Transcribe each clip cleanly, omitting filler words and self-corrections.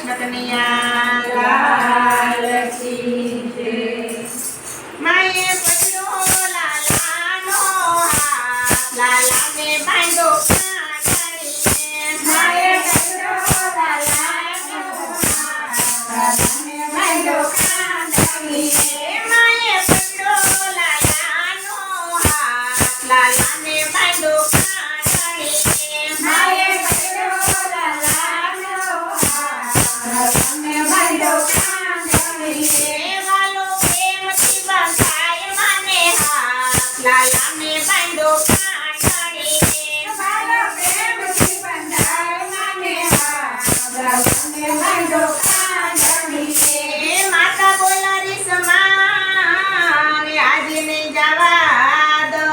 કૃષ્ણ કનૈયા લાલ કી જય। માએ પકડો લાલાનો હાથ, લાલાને બાંધો કાંઠળીએ। માએ પકડો લાલાનો હાથ, લાલાને બાંધો કાંઠળીએ। માએ પકડો લાલાનો હાથ, લાલાને બાંધો કાંઠળીએ। માએ પકડો લાલાનો હાથ, લાલાને બાંધો કાંઠળીએ। વાલો પ્રેમથી બંધાય મને હાથ, લાલાને બાંધો કાંઠળીએ। વાલો પ્રેમથી બંધાય મને હાથ, લાલાને બાંધો કાંઠળીએ। માતા બોલારી સમાન આજે નહીં જવા દો,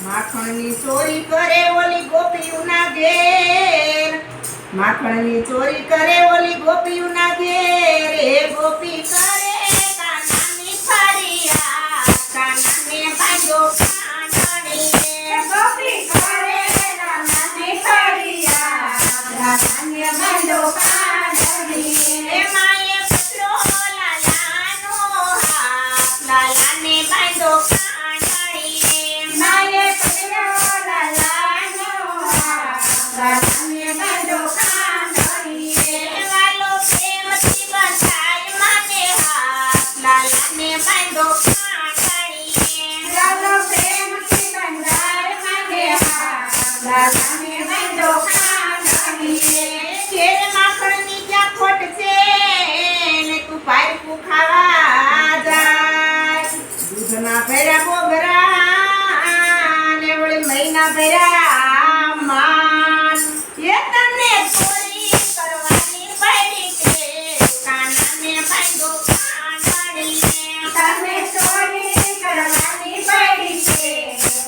માખણની ચોરી કરે ઓલી ગોપીઓના ઘેર। માખણની ચોરી કરે ઓલી ગોપીઓના ઘેર। એ ગોપી કરે કાનાની ફરિયાદ, કાનાને બાંધો કાંઠળીએ। ગોપી કરે કાનાની ફરિયાદ, કાનાને બાંધો કાંઠળીએ। માએ પકડો લાલાનો હાથ, લાલાને બાંધો કાંઠળીએ। માએ પકડો લાલાનો હાથ, લાલાને બાંધો કાંઠળીએ। વાલો પ્રેમથી બંધાય મને હાથ, લાલાને બાંધો કાંઠળીએ। વાલો પ્રેમથી બંધાય મને હાથ, લાલાને બાંધો કાંઠળીએ। ઘેર માખણની ક્યાં ખોટ છે ને તું પારકું ખાવા જાય। દૂધના ભર્યા બોગરા ને વળી મહિના ભર્યા માન। એ તને ચોરી કરવાની પડી છે, કાનાને બાંધો કાંઠળીએ। તને ચોરી કરવાની પડી છે,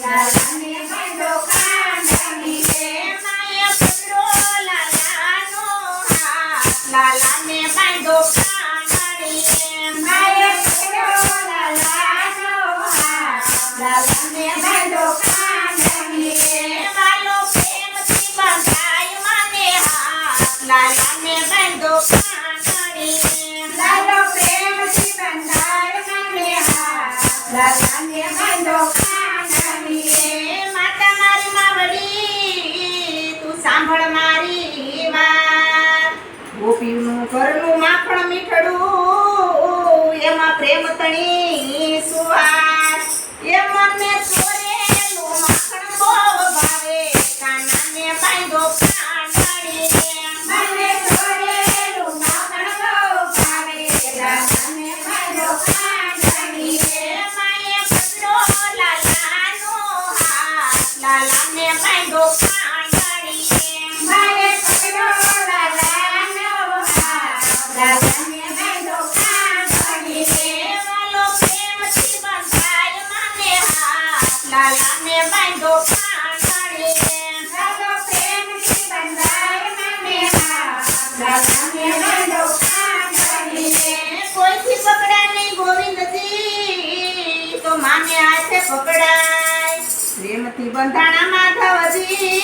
લાલાને બાંધો કાંઠળીએ। માએ પકડો લાલાનો હાથ, લાલાને બાંધો કાંઠળીએ। માએ પકડો લાલાનો હાથ, લાલાને બાંધો કાંઠળીએ। વાલો પ્રેમથી બંધાય મને હાથ, લાલાને બાંધો કાંઠળીએ। લાલો પ્રેમથી બંધાય મને હાથ, લાલાને બાંધો કાંઠળીએ। માતા મારી માવડી તું સાંભળ મારી વાત, ગોપીનું ઘરનું માખણ મીઠડું એમાં પ્રેમ તણી સુવાસ। એ મને ચોરેલું માખણ બહુ ભાવે, કાનાને બાંધો કાંઠળીએ। મને ચોરેલું માખણ બહુ ભાવે, કાનાને બાંધો કાંઠળીએ। માએ પકડો લાલાનો હાથ, લાલાને બાંધો કાંઠળીએ। માએ પકડો લાલાનો હાથ, લાલાને બાંધો કાંઠળીએ। વાલો પ્રેમથી બંધાય મને હાથ, લાલાને બાંધો કાંઠળીએ। વાલો પ્રેમથી બંધાય મને હાથ, લાલાને બાંધો કાંઠળીએ। કોઈથી પકડાય નહીં ગોવિંદજી, તો માને હાથે પકડાય। પ્રેમથી બંધાણા માધવજી,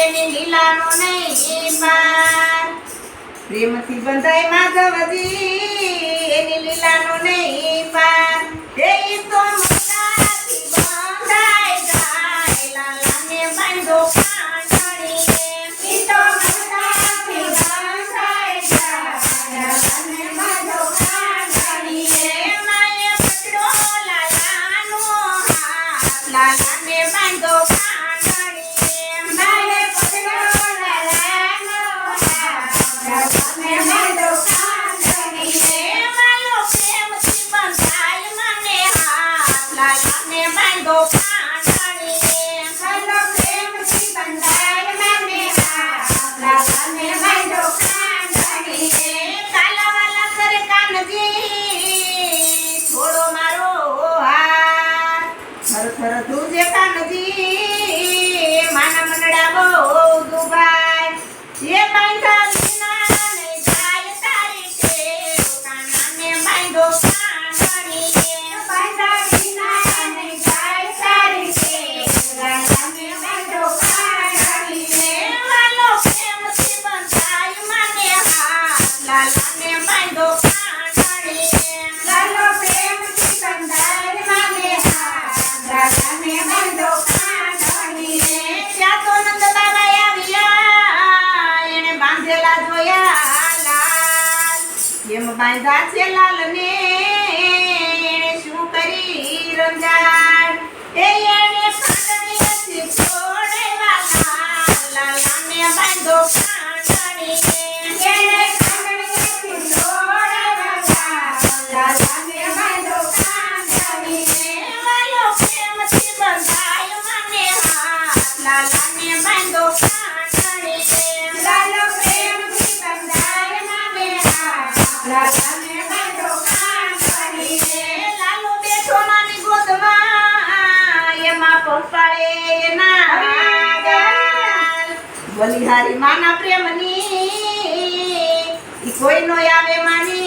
એની લીલાનો નહીં પાર। પ્રેમથી બંધાય માધવજી, એની લીલાનો નહીં પાર। એ તો મમતાથી બંધાય જાય, લાલાને બાંધો કાંઠળીએ। ઈ તો મમતાથી બંધાય જાય, લાલાને બાંધો કાંઠળીએ। માએ પકડો લાલાનો હાથ, લાલાને બાંધો કાંઠળીએ। માએ પકડો લાલાનો હાથ, લાલાને બાંધો કાંઠળીએ। વાલો પ્રેમથી બંધાય લાલાને બાંધો કાંઠાણી. લાલો પ્રેમથી બંધાય માને હાથ, લાલાને બાંધો કાંઠાણી. ત્યાં તો નંદલાલા આવ્યા, એણે બાંધેલા જોયા લાલ. એમ બાંધ્યા છે લાલને, એણે શું કરી રંજાડ. એણે કાંઠણીએથી છોડાવ્યા લાલ, લાલાને બાંધો કાંઠાણી. એણે કાંઠણીએથી છોડાવ્યા લાલ, લાલાને બાંધો કાંઠાણી. લાલો પ્રેમથી બંધાય માને હાથ, લાલાને બાંધો કાંઠાણી. લાલો પ્રેમથી બંધાય માને હાથ, લાલાને બાંધો કાંઠાણી. લાલો બેઠો નાની ગોદમાં, એમાં પંપાળે એના ગાલ. બલિહારી માના પ્રેમની ઈ કોઈ નો આવે માની